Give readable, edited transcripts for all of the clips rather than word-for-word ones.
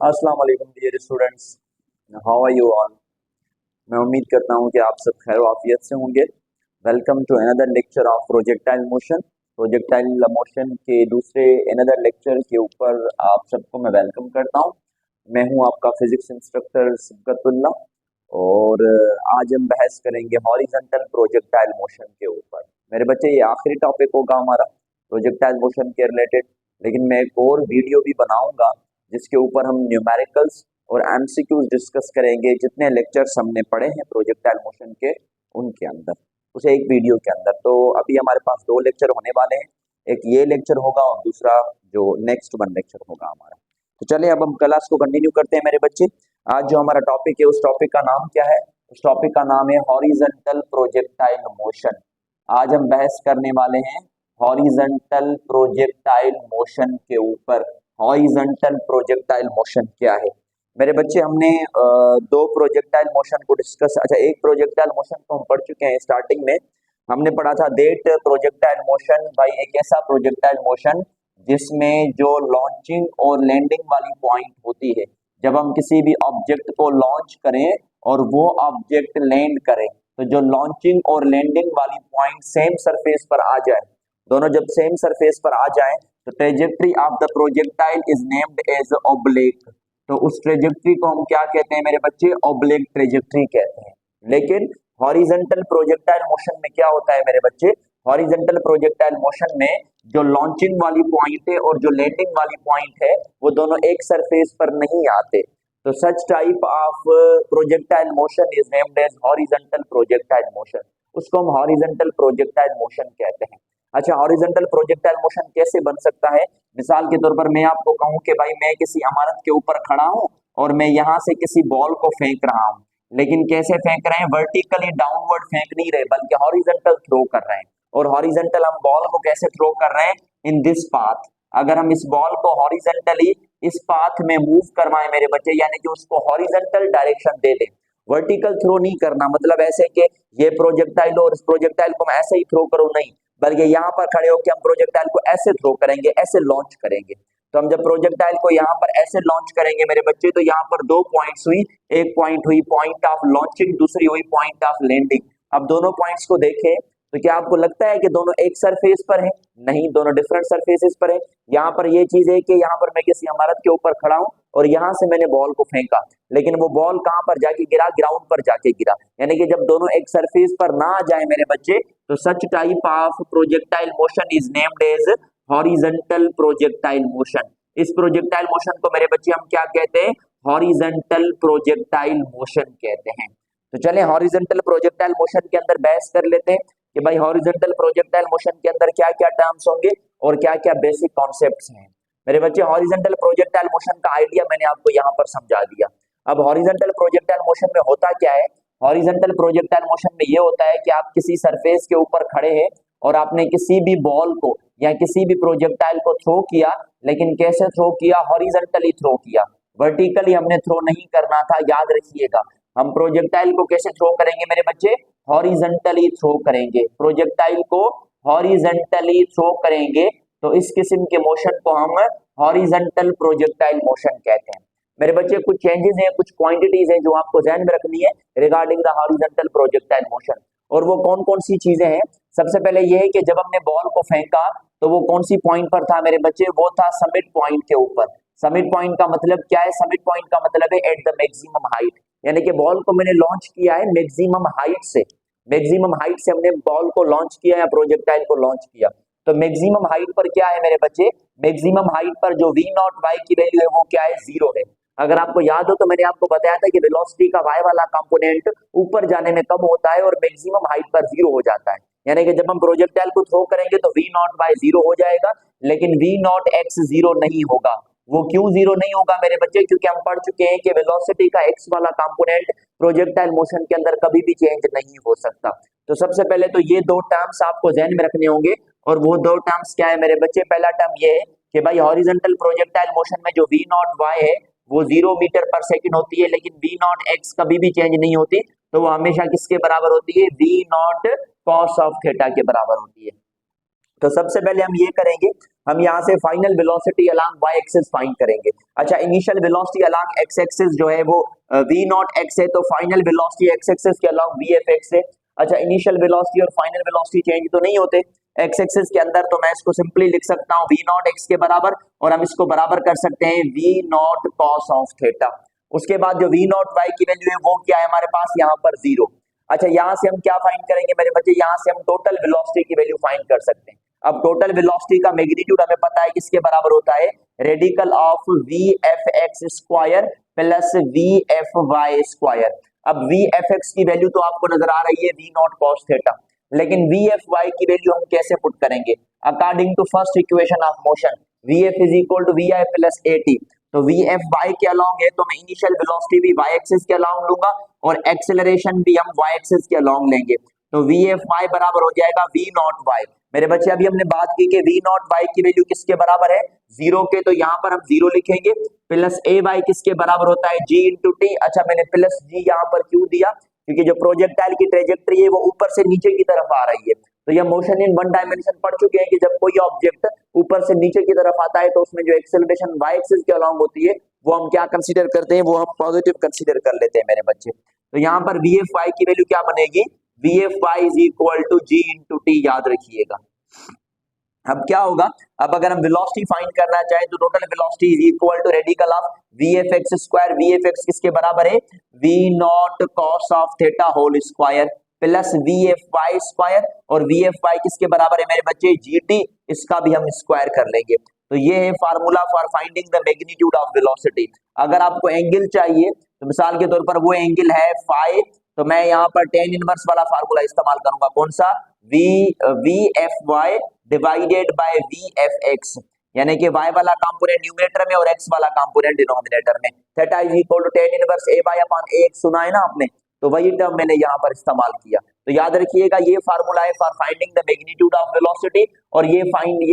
अस्सलाम वालेकुम dear students, how are you all. मैं उम्मीद करता हूँ कि आप सब खैर आफियत से होंगे। Welcome to another lecture of projectile motion. Projectile motion के दूसरे अनदर लेक्चर के ऊपर आप सबको मैं वेलकम करता हूँ। मैं हूँ आपका फिजिक्स इंस्ट्रक्टर सिबकतुल्ला और आज हम बहस करेंगे हॉरिजॉन्टल प्रोजेक्टाइल मोशन के ऊपर। मेरे बच्चे, ये आखिरी टॉपिक होगा हमारा प्रोजेक्टाइल मोशन के रिलेटेड, लेकिन मैं एक और वीडियो भी बनाऊंगा जिसके ऊपर हम न्यूमेरिकल्स और एमसीक्यूज डिस्कस करेंगे। जितने लेक्चर्स हमने पढ़े हैं प्रोजेक्टाइल मोशन के, उनके अंदर, उसे एक वीडियो के अंदर। तो अभी हमारे पास दो लेक्चर होने वाले हैं, एक ये लेक्चर होगा और दूसरा जो नेक्स्ट वन लेक्चर होगा हमारा। तो चलिए अब हम क्लास को कंटिन्यू करते हैं मेरे बच्चे। आज जो हमारा टॉपिक है उस टॉपिक का नाम क्या है? उस टॉपिक का नाम है हॉरिजॉन्टल प्रोजेक्टाइल मोशन। आज हम बहस करने वाले हैं हॉरिजॉन्टल प्रोजेक्टाइल मोशन के ऊपर। हॉरिजॉन्टल प्रोजेक्टाइल मोशन क्या है मेरे बच्चे? हमने दो प्रोजेक्टाइल मोशन को डिस्कस, अच्छा एक प्रोजेक्टाइल मोशन को हम पढ़ चुके हैं। स्टार्टिंग में हमने पढ़ा था दैट प्रोजेक्टाइल मोशन, भाई एक ऐसा प्रोजेक्टाइल मोशन जिसमें जो लॉन्चिंग और लैंडिंग वाली पॉइंट होती है, जब हम किसी भी ऑब्जेक्ट को लॉन्च करें और वो ऑब्जेक्ट लैंड करे, तो जो लॉन्चिंग और लैंडिंग वाली पॉइंट सेम सरफेस पर आ जाए, दोनों जब सेम सरफेस पर आ जाए तो trajectory of the projectile is named as oblique. तो उस ट्रेजेक्ट्री को हम क्या कहते हैं मेरे बच्चे? ऑब्लिक ट्रेजेक्ट्री कहते हैं। लेकिन हॉरिजॉन्टल प्रोजेक्टाइल मोशन में क्या होता है मेरे बच्चे? हॉरिजॉन्टल प्रोजेक्टाइल मोशन में जो लॉन्चिंग वाली पॉइंट है और जो लैंडिंग वाली पॉइंट है वो दोनों एक सरफेस पर नहीं आते। तो such type of projectile motion is named as horizontal projectile motion. उसको हम हॉरिजॉन्टल प्रोजेक्टाइल मोशन कहते हैं। अच्छा, हॉरिजॉन्टल प्रोजेक्टाइल मोशन कैसे बन सकता है? मिसाल के तौर पर मैं आपको कहूं कि भाई मैं किसी इमारत के ऊपर खड़ा हूं और मैं यहां से किसी बॉल को फेंक रहा हूं, लेकिन कैसे फेंक रहे हैं? वर्टिकली डाउनवर्ड फेंक नहीं रहे बल्कि हॉरिजॉन्टल थ्रो कर रहे हैं। और हॉरिजॉन्टल हम बॉल को कैसे थ्रो कर रहे हैं? In this path. अगर हम इस बॉल को हॉरिजॉन्टली इस पाथ में मूव करवाएं मेरे बच्चे, यानी कि उसको हॉरिजॉन्टल डायरेक्शन दे दें, वर्टिकल थ्रो नहीं करना, मतलब ऐसे कि ये प्रोजेक्टाइल और इस प्रोजेक्टाइल को मैं ऐसे ही थ्रो करूं, नहीं, बल्कि यहाँ पर खड़े होकर हम प्रोजेक्टाइल को ऐसे थ्रो करेंगे, ऐसे लॉन्च करेंगे। तो हम जब प्रोजेक्टाइल को यहाँ पर ऐसे लॉन्च करेंगे मेरे बच्चे, तो यहाँ पर दो पॉइंट्स हुई, एक पॉइंट हुई पॉइंट ऑफ लॉन्चिंग, दूसरी हुई पॉइंट ऑफ लैंडिंग। अब दोनों पॉइंट्स को देखें तो क्या आपको लगता है कि दोनों एक सरफेस पर है? नहीं, दोनों डिफरेंट सरफेसेस पर है। यहाँ पर ये चीज है कि यहाँ पर मैं किसी इमारत के ऊपर खड़ा हूँ और यहाँ से मैंने बॉल को फेंका, लेकिन वो बॉल कहाँ पर जाके गिरा? ग्राउंड पर जाके गिरा। यानी कि जब दोनों एक सरफेस पर ना आ जाए मेरे बच्चे, तो such type of projectile motion is named as horizontal projectile motion. इस प्रोजेक्टाइल मोशन को मेरे बच्चे हम क्या कहते हैं? हॉरिजॉन्टल प्रोजेक्टाइल मोशन कहते हैं। तो चले हॉरिजॉन्टल प्रोजेक्टाइल मोशन के अंदर बहस कर लेते हैं कि भाई हॉरिजॉन्टल प्रोजेक्टाइल मोशन के अंदर क्या क्या टर्म्स होंगे और क्या क्या बेसिक कॉन्सेप्ट्स हैं। मेरे बच्चे, हॉरिजॉन्टल प्रोजेक्टाइल मोशन का आइडिया मैंने आपको यहाँ पर समझा दिया। अब हॉरिजॉन्टल प्रोजेक्टाइल मोशन में होता क्या है? हॉरिजॉन्टल प्रोजेक्टाइल मोशन में ये होता है कि आप किसी सरफेस के ऊपर खड़े हैं और आपने किसी भी बॉल को या किसी भी प्रोजेक्टाइल को थ्रो किया, लेकिन कैसे थ्रो किया? हॉरिजॉन्टली थ्रो किया, वर्टिकली हमने थ्रो नहीं करना था। याद रखिएगा, हम प्रोजेक्टाइल को कैसे थ्रो करेंगे मेरे बच्चे? हॉरिजॉन्टली थ्रो करेंगे। प्रोजेक्टाइल को हॉरिजॉन्टली थ्रो करेंगे, तो इस किस्म के मोशन को हम हॉरिजॉन्टल प्रोजेक्टाइल मोशन कहते हैं। मेरे बच्चे, कुछ चेंजेस हैं, कुछ क्वांटिटीज हैं जो आपको ध्यान में रखनी है regarding the horizontal projectile motion. और वो कौन कौन सी चीजें हैं? सबसे पहले ये है कि जब हमने बॉल को फेंका तो वो कौन सी पॉइंट पर था मेरे बच्चे? वो था समिट पॉइंट के ऊपर। समिट पॉइंट का मतलब क्या है? समिट पॉइंट का मतलब है एट द मैक्सिमम हाइट, यानी कि बॉल को मैंने लॉन्च किया है मैक्सिमम हाइट से। मैक्सिमम हाइट से हमने बॉल को लॉन्च किया या प्रोजेक्टाइल को लॉन्च किया। तो मैक्सिमम हाइट पर क्या है मेरे बच्चे? मैक्सिमम हाइट पर जो v नॉट y की वैल्यू है वो क्या है? 0 है। अगर आपको याद हो तो मैंने आपको बताया था कि वेलोसिटी का y वाला कंपोनेंट ऊपर जाने में कम होता है और मैक्सिमम हाइट पर 0 हो जाता है। यानी कि जब हम प्रोजेक्टाइल को थ्रो करेंगे तो v नॉट y 0 हो जाएगा, लेकिन v नॉट x 0 नहीं होगा। वो क्यों 0 नहीं होगा मेरे बच्चे? क्योंकि हम पढ़ चुके हैं कि वेलोसिटी का x वाला कंपोनेंट प्रोजेक्टाइल मोशन के अंदर कभी भी चेंज नहीं हो सकता। तो सबसे पहले तो ये दो टर्म्स आपको ध्यान में रखने होंगे, और वो दो टर्म्स क्या है मेरे बच्चे? पहला टर्म ये है कि भाई हॉरिजॉन्टल प्रोजेक्टाइल मोशन में जो v नॉट y है वो 0 मीटर पर सेकंड होती है, लेकिन v नॉट x कभी भी चेंज नहीं होती। तो वो हमेशा किसके बराबर होती है? v not cos of theta के बराबर होती है। तो सबसे पहले हम ये करेंगे हम यहाँ से final velocity along Y axis find करेंगे। अच्छा, initial velocity along X axis जो है वो वी नॉट एक्स है, तो फाइनल वेलोसिटी एक्स एक्सिस के अलोंग वी एफ एक्स है। अच्छा, इनिशियल वेलोसिटी और फाइनल वेलोसिटी चेंज तो नहीं होते एक्स एक्सिस के अंदर, तो मैं इसको सिंपली लिख सकता हूँ वी नॉट एक्स के बराबर, और हम इसको बराबर कर सकते हैं V naught cos of theta. उसके बाद जो वी नॉट वाई की वैल्यू है वो क्या है हमारे पास यहाँ पर 0। अच्छा, यहाँ से हम क्या फाइंड करेंगे मेरे बच्चे, यहाँ से हम टोटल वेलोसिटी की वैल्यू फाइंड कर सकते हैं। अब टोटल वेलोसिटी का मैग्नीट्यूड हमें पता है किसके बराबर होता है, radical of V F X square plus V F Y square. अब वी एफ एक्स की वैल्यू तो आपको नजर आ रही है वी नॉट कॉस थीटा, लेकिन वी एफ वाई की वैल्यू हम कैसे पुट करेंगे, according to first equation of motion V F is equal to V I plus A T. तो वी एफ वाई के अलोंग है तो मैं इनिशियल वेलोसिटी भी वाई एक्सिस के अलोंग लूंगा और एक्सेलरेशन भी हम वाई एक्सिस के अलोंग लेंगे, तो वी एफ वाई बराबर हो जाएगा वी नॉट वाई। मेरे बच्चे अभी हमने बात की कि वी नॉट वाई की वैल्यू किसके बराबर है, 0 के, तो यहाँ पर हम 0 लिखेंगे, प्लस ए वाई किसके बराबर होता है जी इंटू टी। अच्छा, मैंने प्लस जी यहाँ पर क्यों दिया, क्योंकि जो प्रोजेक्टाइल की ट्रेजेक्टरी है वो ऊपर से नीचे की तरफ आ रही है, तो ये मोशन इन वन डायमेंशन पढ़ चुके हैं कि जब कोई ऑब्जेक्ट ऊपर से नीचे की तरफ आता है तो उसमें जो एक्सेलरेशन वाई एक्सिस के अलोंग होती है वो हम क्या कंसीडर करते हैं, वो हम पॉजिटिव कंसीडर कर लेते हैं मेरे बच्चे। तो यहाँ पर वी एफ वाई की वैल्यू क्या बनेगी, V F Y is equal to G into T, याद रखिएगा। अब क्या होगा, अब अगर हम वेलोसिटी फाइंड करना चाहें तो total velocity is equal to radical of V F X square, V F X किसके बराबर है, V naught cos of theta whole square plus V F Y square, और वी एफ वाई किसके बराबर है मेरे बच्चे, जी टी, इसका भी हम स्क्वायर कर लेंगे। तो ये है formula for finding the magnitude of velocity. अगर आपको एंगल चाहिए तो मिसाल के तौर पर वो एंगल है फाई, तो मैं यहाँ पर टेन इनवर्स वाला फार्मूला इस्तेमाल करूंगा, कौन सा, V F Y divided by V F X, यानी कि y वाला कंपोनेंट न्यूमरेटर में और x वाला कंपोनेंट डिनोमिनेटर में, theta is equal to tan inverse a by upon ax, सुना है ना आपने, तो वही टर्म मैंने यहाँ पर इस्तेमाल किया। तो याद रखिएगा ये फार्मूला है for finding the magnitude of velocity, और ये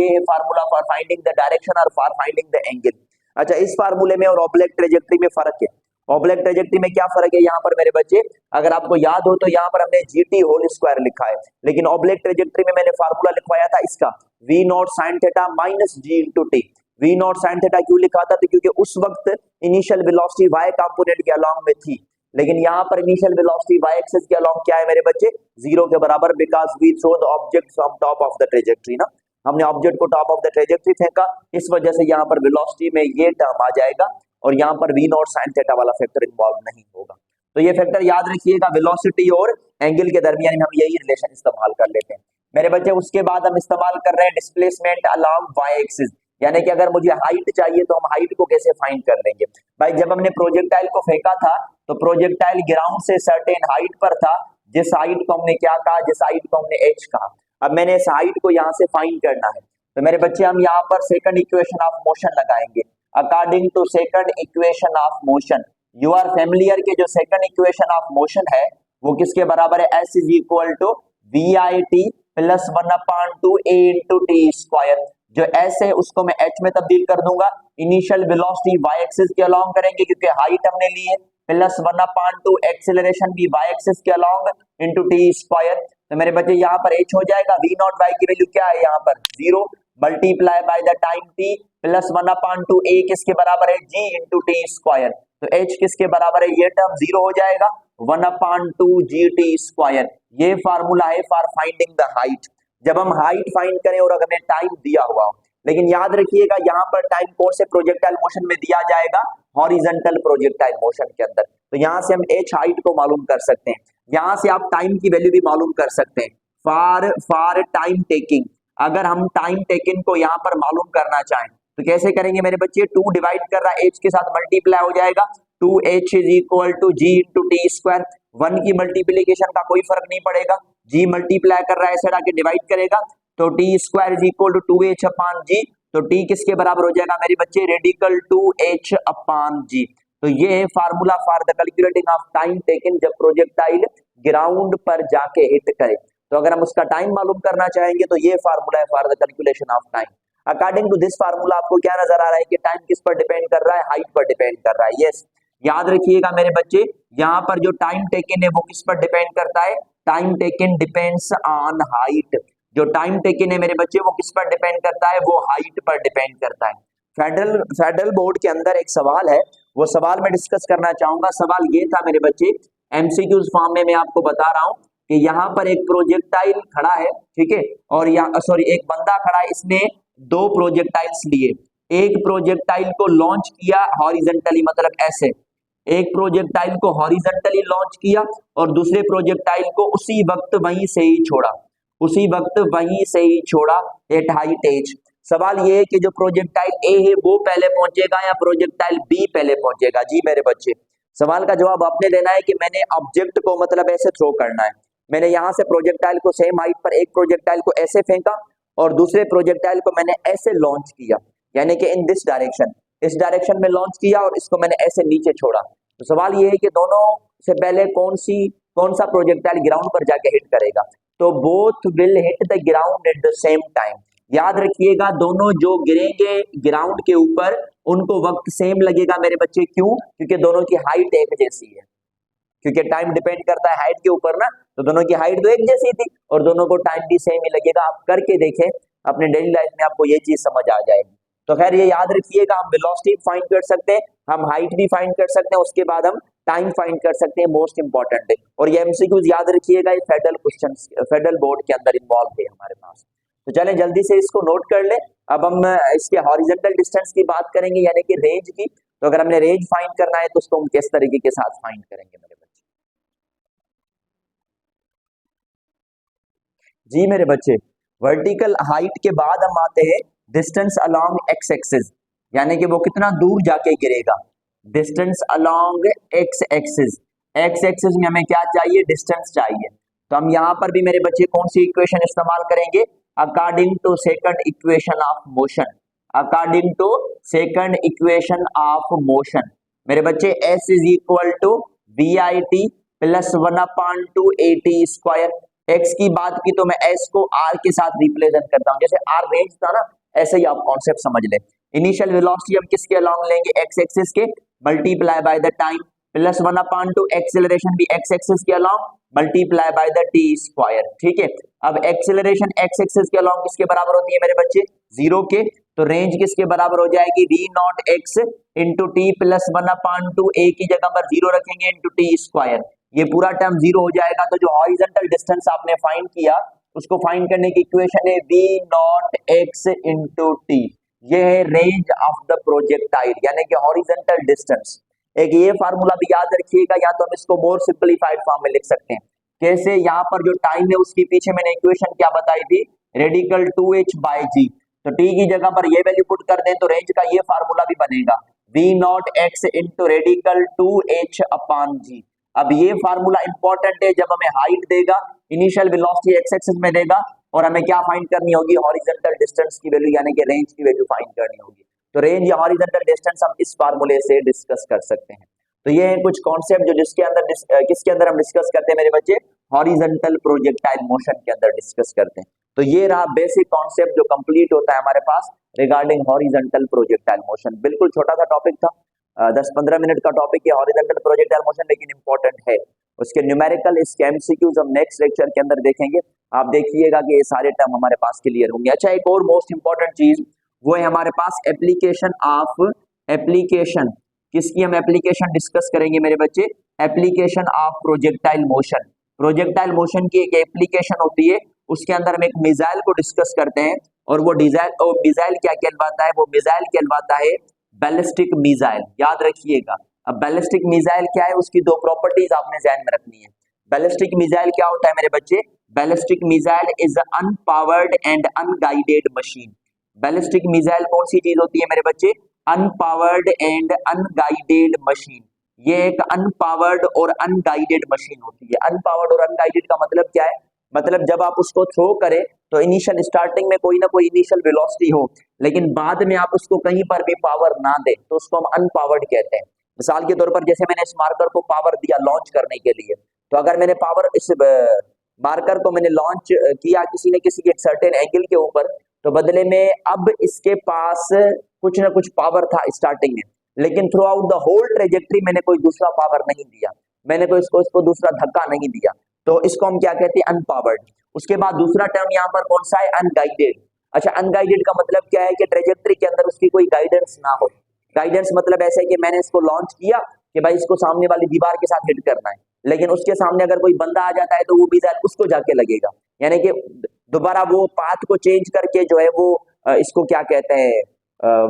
है formula for finding the direction और फॉर फाइंडिंग द एंगल। अच्छा, इस फार्मूले में और ऑब्लिक ट्रेजेक्टरी में फर्क है। ऑब्लिक ट्रेजेक्टरी में क्या फर्क है यहाँ पर मेरे बच्चे, अगर आपको याद हो तो यहाँ पर हमने जीटी होल स्क्वायर लिखा है, लेकिन ऑब्लिक ट्रेजेक्टरी में मैंने फार्मूला लिखवाया था इसका V naught sine theta minus G into T. V naught sine theta क्यों लिखा था, तो क्योंकि उस वक्त इनिशियल वेलोसिटी वाई कंपोनेंट के अलोंग में थी, लेकिन यहाँ पर इनिशियल वेलोसिटी वाई एक्सिस के अलोंग क्या है मेरे बच्चे, 0 के बराबर, because we throw the object from top of the trajectory ना, हमने ऑब्जेक्ट को टॉप ऑफ द ट्रेजेक्टरी फेंका, इस वजह से यहाँ पर वेलोसिटी में ये टर्म आ जाएगा और यहाँ पर वी नॉट साइन थीटा वाला फैक्टर इन्वॉल्व नहीं होगा। तो ये फैक्टर याद रखिएगा, वेलोसिटी और एंगल के दरमियान हम यही रिलेशन इस्तेमाल कर लेते हैं मेरे बच्चे। उसके बाद हम इस्तेमाल कर रहे हैं डिस्प्लेसमेंट अलोंग वाई एक्सिस, यानी कि अगर मुझे हाइट चाहिए तो हम हाइट को कैसे फाइंड कर लेंगे। भाई जब हमने प्रोजेक्टाइल को फेंका था तो प्रोजेक्टाइल ग्राउंड से सर्टेन हाइट पर था, जिस हाइट को हमने क्या कहा, जिस हाइट को हमने एच कहा। अब मैंने इस हाइट को यहाँ से फाइंड करना है, तो मेरे बच्चे हम यहाँ पर सेकंड इक्वेशन ऑफ मोशन लगाएंगे। According to second equation of motion, you are familiar के जो सेकंड इक्वेशन ऑफ मोशन है वो किसके बराबर है, S is equal to V I T plus 1/2 a into T square. जो एस है उसको मैं एच में तब्दील कर दूंगा, इनिशियल वेलोसिटी वाई एक्सिस के अलोंग करेंगे क्योंकि हाइट हमने ली है, प्लस 1/2 एक्सेलरेशन भी वाई एक्सिस के अलोंग इंटू टी स्क्वायर। तो मेरे बच्चे यहाँ पर एच हो जाएगा, वी नॉट वाई की वैल्यू क्या है यहाँ पर 0 multiply by the time T plus 1/2 a किसके बराबर है, जी इंटू टी स्क्वायर। तो h किसके बराबर है, ये टर्म 0 हो जाएगा, 1/2 जी टी स्क्वायर। ये फार्मूला है फॉर फाइंडिंग द हाइट, जब हम हाइट फाइंड करें और अगर हमें टाइम दिया हुआ हो। लेकिन याद रखिएगा यहाँ पर टाइम कौन से प्रोजेक्टाइल मोशन में दिया जाएगा, हॉरिजॉन्टल प्रोजेक्टाइल मोशन के अंदर। तो यहाँ से हम h हाइट को मालूम कर सकते हैं, यहाँ से आप टाइम की वैल्यू भी मालूम कर सकते हैं फॉर टाइम टेकिंग। अगर हम टाइम टेकिंग को यहाँ पर मालूम करना चाहें तो कैसे करेंगे मेरे बच्चे, 2 डिवाइड कर रहा है h के साथ मल्टीप्लाई हो जाएगा, 2h is equal to G into T square. 1 की मल्टीप्लीकेशन का कोई फर्क नहीं पड़ेगा, जी मल्टीप्लाई कर रहा है ऐसे आके डिवाइड करेगा, तो T square is equal to 2h upon G. तो टी किसके बराबर हो जाएगा मेरे बच्चे, रेडिकल 2h अपॉन जी। तो ये है formula for the calculating of time taken जब प्रोजेक्टाइल ग्राउंड पर जाके हिट करे। तो अगर हम उसका टाइम मालूम करना चाहेंगे तो ये फार्मूला है for the calculation of time. According to this formula आपको क्या नजर आ रहा है कि टाइम किस पर डिपेंड कर रहा है, हाइट पर डिपेंड कर रहा है। यस, याद रखिएगा मेरे बच्चे, यहाँ पर जो टाइम टेकन है वो किस पर डिपेंड करता है, time taken depends on height. जो टाइम टेकन है मेरे बच्चे वो किस पर डिपेंड करता है, वो हाइट पर डिपेंड करता है। फेडरल बोर्ड के अंदर एक सवाल है, वो सवाल मैं डिस्कस करना चाहूंगा। सवाल ये था मेरे बच्चे, एमसीक्यूज फॉर्म में मैं आपको बता रहा हूं कि यहाँ पर एक प्रोजेक्टाइल खड़ा है, ठीक है, और यहाँ सॉरी एक बंदा खड़ा है, इसने दो प्रोजेक्टाइल्स लिए। एक प्रोजेक्टाइल को लॉन्च किया हॉरिजेंटली, मतलब ऐसे, एक प्रोजेक्टाइल को हॉरिजेंटली लॉन्च किया और दूसरे प्रोजेक्टाइल को उसी वक्त वहीं से ही छोड़ा, उसी वक्त वहीं से ही छोड़ा एट हाइट एज। सवाल ये है कि जो प्रोजेक्टाइल ए है वो पहले पहुंचेगा या प्रोजेक्टाइल बी पहले पहुंचेगा। जी मेरे बच्चे, सवाल का जवाब आपने देना है कि मैंने ऑब्जेक्ट को मतलब ऐसे थ्रो करना है। मैंने यहाँ से प्रोजेक्टाइल को सेम हाइट पर एक प्रोजेक्टाइल को ऐसे फेंका और दूसरे प्रोजेक्टाइल को मैंने ऐसे लॉन्च किया, यानी कि इन दिस डायरेक्शन, इस डायरेक्शन में लॉन्च किया और इसको मैंने ऐसे नीचे छोड़ा। तो सवाल ये है कि दोनों से पहले कौन सा प्रोजेक्टाइल ग्राउंड पर जाके हिट करेगा। तो both will hit the ground at the same time. याद रखिएगा, दोनों जो गिरेंगे ग्राउंड के ऊपर उनको वक्त सेम लगेगा मेरे बच्चे। क्यों? क्योंकि दोनों की हाइट एक जैसी है, क्योंकि टाइम डिपेंड करता है हाइट के ऊपर ना, तो दोनों की हाइट तो एक जैसी थी और दोनों को टाइम भी सेम ही लगेगा। आप करके देखें अपने डेली लाइफ में, आपको ये चीज समझ आ जाएगी। तो खैर ये याद रखिएगा, हम वेलोसिटी फाइंड कर सकते हैं, हम हाइट भी फाइंड कर सकते हैं, उसके बाद हम टाइम फाइंड कर सकते हैं, मोस्ट इंपॉर्टेंट है। और ये एमसीक्यूज याद रखिएगा, ये फेडरल क्वेश्चंस फेडरल बोर्ड के अंदर इन्वॉल्व है हमारे पास। तो चलें जल्दी से इसको नोट कर ले। अब हम इसके हॉरिजॉन्टल डिस्टेंस की बात करेंगे, यानी कि रेंज की। तो अगर हमने रेंज फाइंड करना है तो उसको हम किस तरीके के साथ फाइंड करेंगे मेरे बच्चे? जी मेरे बच्चे, वर्टिकल हाइट के बाद हम आते हैं डिस्टेंस अलोंग एक्स एक्सिस, यानी कि वो कितना दूर जाके गिरेगा। Distance along X axis, x axis में हमें क्या चाहिए? डिस्टेंस चाहिए। तो हम यहाँ पर भी मेरे बच्चे कौन सी इक्वेशन इस्तेमाल करेंगे? According to second equation of motion, according to second equation of motion मेरे बच्चे, S is equal to V I T plus 1/2 AT square. X की बात की तो मैं एस को आर के साथ रिप्रेजेंट करता हूं, जैसे आर रेंज था ना, ऐसे ही आप कॉन्सेप्ट समझ ले। इनिशियल वेलोसिटी हम किसके अलोंग लेंगे? एक्स एक्सिस के, multiply by the time, plus 1/2 acceleration भी एक्स एक्सिस के along, multiply by the T square. ठीक है, अब एक्सेलरेशन एक्स एक्सिस के अलोंग किसके बराबर होती है मेरे बच्चे? 0 के। तो रेंज किसके बराबर हो जाएगी? V naught X into T plus 1/2, A की जगह पर 0 रखेंगे इंटू टी स्क्वायर, ये पूरा टर्म 0 हो जाएगा। तो जो हॉरिजॉन्टल डिस्टेंस आपने फाइंड किया उसको फाइंड करने की इक्वेशन है V naught X into T, ये है रेंज ऑफ द प्रोजेक्टाइल, यानी कि हॉरिजॉन्टल डिस्टेंस। एक ये फार्मूला भी याद रखिएगा, या तो हम इसको मोर सिंपलीफाइड फॉर्म में लिख सकते हैं। कैसे? यहाँ पर जो टाइम है उसके पीछे मैंने इक्वेशन क्या बताई थी? रेडिकल 2h बाई जी। तो टी की जगह पर ये वैल्यू पुट कर दें तो रेंज का ये फार्मूला भी बनेगा, V naught X into radical 2h upon G. अब ये फार्मूला इंपॉर्टेंट है, जब हमें हाइट देगा, इनिशियल वेलोसिटी एक्स एक्सिस में देगा और हमें क्या फाइंड करनी होगी? हॉरिजॉन्टल डिस्टेंस की वैल्यू, यानी कि रेंज की वैल्यू फाइंड करनी होगी। तो रेंज या हॉरिजॉन्टल डिस्टेंस हम इस फार्मूले से डिस्कस कर सकते हैं। तो ये है कुछ कॉन्सेप्ट जो किसके अंदर हम डिस्कस करते हैं मेरे बच्चे? हॉरिजॉन्टल प्रोजेक्टाइल मोशन के अंदर डिस्कस करते हैं। तो ये रहा बेसिक कॉन्सेप्ट जो कंप्लीट होता है हमारे पास रिगार्डिंग हॉरिजॉन्टल प्रोजेक्टाइल मोशन। बिल्कुल छोटा सा टॉपिक था, 10-15 मिनट का टॉपिक है हॉरिजॉन्टल प्रोजेक्टाइल मोशन, लेकिन इंपॉर्टेंट है। उसके न्यूमेरिकल, इसके एमसीक्यूज हम नेक्स्ट लेक्चर के अंदर देखेंगे। आप देखिएगा कि ये सारे टर्म हमारे पास क्लियर होंगे। अच्छा, एक और मोस्ट इंपॉर्टेंट चीज वो है हमारे पास एप्लीकेशन ऑफ, एप्लीकेशन किसकी हम एप्लीकेशन डिस्कस करेंगे मेरे बच्चे? Application of projectile motion. Projectile motion की एक एप्लीकेशन होती है, उसके अंदर हम एक मिसाइल को डिस्कस करते हैं और वो मिसाइल क्या कहलाता है? वो मिसाइल कहलाता है बैलिस्टिक मिसाइल। याद रखिएगा, अब बैलिस्टिक मिसाइल क्या है, उसकी दो प्रॉपर्टीज आपने ध्यान में रखनी है। बैलिस्टिक मिसाइल क्या होता है मेरे बच्चे? Ballistic missile is unpowered and unguided machine. Ballistic missile कौन सी चीज होती है मेरे बच्चे? Unpowered and unguided machine. ये एक अनपावर्ड और अनगाइडेड मशीन होती है। अनपावर्ड और अनगाइडेड का मतलब क्या है? मतलब जब आप उसको थ्रो करें तो इनिशियल स्टार्टिंग में कोई ना कोई इनिशियल वेलोसिटी हो, लेकिन बाद में आप उसको कहीं पर भी पावर ना दे तो उसको हम अनपावर्ड कहते हैं। मिसाल के तौर पर जैसे मैंने इस मार्कर को पावर दिया लॉन्च करने के लिए, तो अगर मैंने पावर इस मार्कर को मैंने लॉन्च किया किसी ने किसी के सर्टेन एंगल के ऊपर, तो बदले में अब इसके पास कुछ ना कुछ पावर था स्टार्टिंग में, लेकिन throughout the whole trajectory मैंने कोई दूसरा पावर नहीं दिया, मैंने कोई इसको दूसरा धक्का नहीं दिया। तो इसको हम क्या कहते हैं, अनपावर्ड। उसके बाद दूसरा टर्म यहाँ पर कौन सा है, अनगाइडेड। अच्छा, अनगाइडेड का मतलब क्या है कि ट्रेजेक्ट्री के अंदर उसकी कोई गाइडेंस ना हो। गाइडेंस मतलब ऐसा है कि मैंने इसको लॉन्च किया कि भाई इसको सामने वाली दीवार के साथ हिट करना है, लेकिन उसके सामने अगर कोई बंदा आ जाता है तो वो मिसाइल उसको जाके लगेगा, यानी कि दोबारा वो पाथ को चेंज करके जो है वो इसको क्या कहते हैं,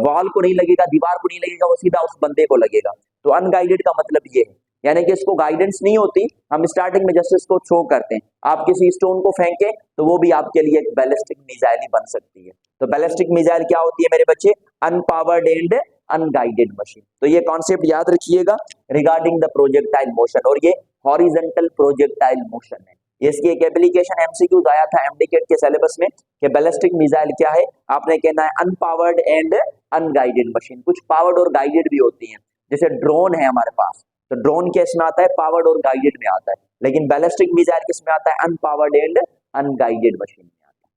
वॉल को नहीं लगेगा, दीवार को नहीं लगेगा, वो सीधा उस बंदे को लगेगा। तो अनगाइडेड का मतलब ये है, यानी कि इसको गाइडेंस नहीं होती, हम स्टार्टिंग में जस्ट इसको थ्रो करते हैं। आप किसी स्टोन को फेंके तो वो भी आपके लिए एक बैलिस्टिक मिसाइल ही बन सकती है। तो बैलिस्टिक मिसाइल क्या होती है मेरे बच्चे, अनपावर्ड एंड अनगाइडेड मशीन। तो ये कॉन्सेप्ट याद रखिएगा रिगार्डिंग द प्रोजेक्टाइल मोशन, और ये हॉरिजॉन्टल प्रोजेक्टाइल मोशन है। इसकी एक एप्लीकेशन एमसीक्यूज आया था एमडीकेट के सिलेबस में कि बैलिस्टिक मिसाइल क्या है, आपने कहना है अनपावर्ड एंड अनगाइडेड मशीन। कुछ पावर्ड और गाइडेड भी होती हैं, जैसे ड्रोन है हमारे पास, तो ड्रोन किस में आता है, पावर्ड और गाइडेड में आता है, लेकिन बैलिस्टिक मिसाइल किस में आता है, अनपावर्ड एंड अनगाइडेड मशीन में आता है।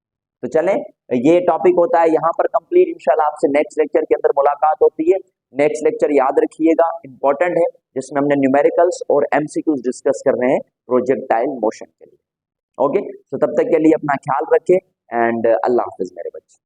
तो चलें, ये टॉपिक होता है यहाँ पर कंप्लीट। इंशाल्लाह आपसे नेक्स्ट लेक्चर के अंदर मुलाकात होती है। नेक्स्ट लेक्चर याद रखिएगा, इंपॉर्टेंट है, जिसमें हमने न्यूमेरिकल्स और एमसीक्यूज डिस्कस कर रहे हैं प्रोजेक्टाइल मोशन के लिए। ओके, तो तब तक के लिए अपना ख्याल रखें एंड अल्लाह हाफिज मेरे बच्चे।